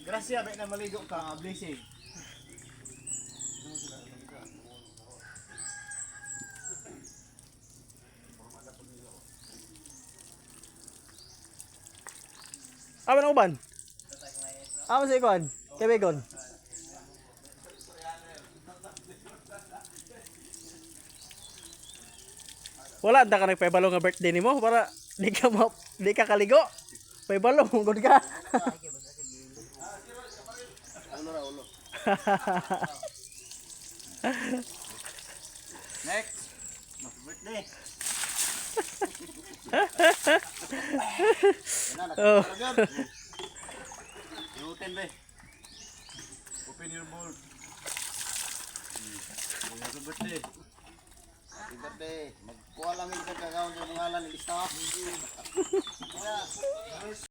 Grasya, bay na maligo ka, blessing. Apa na uban? Apa sa ikon? Kebegon. Wala anda ka nagpaybalo nga birthday nimo para di ka kaligo. Paybalo gud ka. Next. Birthday. Oh. Lutin be. Open your bowl. Happy birthday. Happy birthday. Magkuha lang yung kagawin yung mga lan. Lista.